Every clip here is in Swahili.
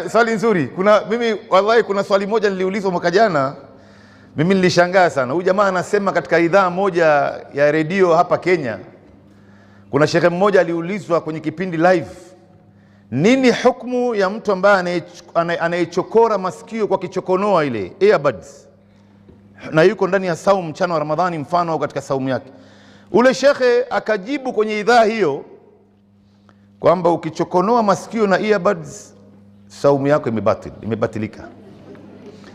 Swali nzuri. Mimi wallahi kuna swali moja niliulizwa mwaka jana, mimi nilishangaa sana. Huyu jamaa anasema katika idhaa moja ya redio hapa Kenya, kuna shekhe mmoja aliulizwa kwenye kipindi live, nini hukumu ya mtu ambaye anayechokora masikio kwa kichokonoa ile earbuds, na yuko ndani ya saumu mchana wa Ramadhani mfano au katika saumu yake. Ule shekhe akajibu kwenye idhaa hiyo kwamba ukichokonoa masikio na earbuds saumu yako imebatilika.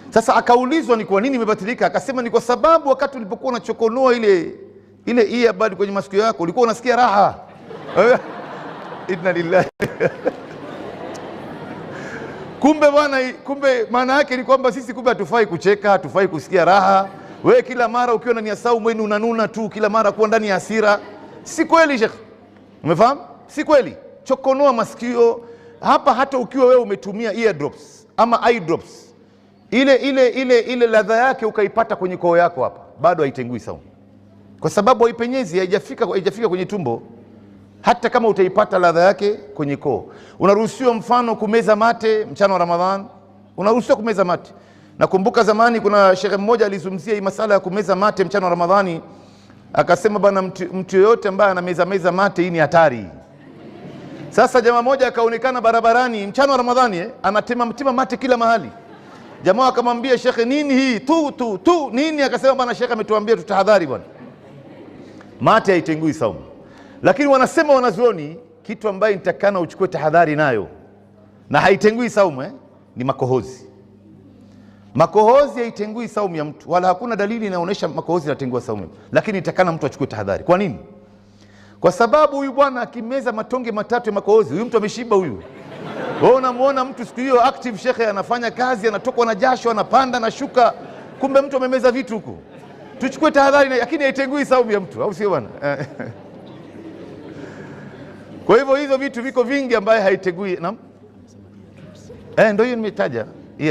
Sasa akaulizwa ni kwa nini imebatilika, akasema ni kwa sababu wakati ulipokuwa unachokonoa ile earbud kwenye masikio yako ulikuwa unasikia raha. Inna lillahi. Kumbe maana yake ni kwamba sisi kumbe hatufai kucheka, hatufai kusikia raha. Wewe kila mara ukiwa ndani ya saumu wewe unanuna tu, kila mara kuwa ndani ya hasira. Si kweli Sheikh. Umefahamu? Si kweli. Chokonoa masikio hapa, hata ukiwa wewe umetumia eardrops ama eye drops, ile ladha yake ukaipata kwenye koo yako hapa, bado haitengui saumu, kwa sababu haipenyezi, haijafika kwenye tumbo. Hata kama utaipata ladha yake kwenye koo, unaruhusiwa mfano kumeza mate mchana wa Ramadhan, unaruhusiwa kumeza mate. Nakumbuka zamani kuna shekhe mmoja alizungumzia hii masala ya kumeza mate mchana wa Ramadhani, akasema bana, mtu yoyote ambaye anameza mate hii ni hatari. Sasa jamaa moja akaonekana barabarani mchana wa Ramadhani, anatema mate kila mahali. Jamaa akamwambia shekhe, nini hii tu nini? Akasema bana, shekhe ametuambia tutahadhari bwana, mate haitengui saumu. Lakini wanasema wanazuoni kitu ambaye nitakana uchukue tahadhari nayo na haitengui saumu ni makohozi. Makohozi haitengui saumu ya mtu, wala hakuna dalili inaonyesha makohozi yanatengua saumu, lakini nitakana mtu achukue tahadhari. Kwa nini? Kwa sababu huyu bwana akimeza matonge matatu ya makohozi, huyu mtu ameshiba huyu. Wewe unamuona mtu siku hiyo active shekhe, anafanya kazi, anatokwa na jasho, anapanda na shuka, kumbe mtu amemeza vitu huko. Tuchukue tahadhari, lakini haitengui saumu ya mtu, au sio bwana? Kwa hivyo hizo vitu viko vingi ambaye haitengui. Naam, ndio hiyo nimetaja.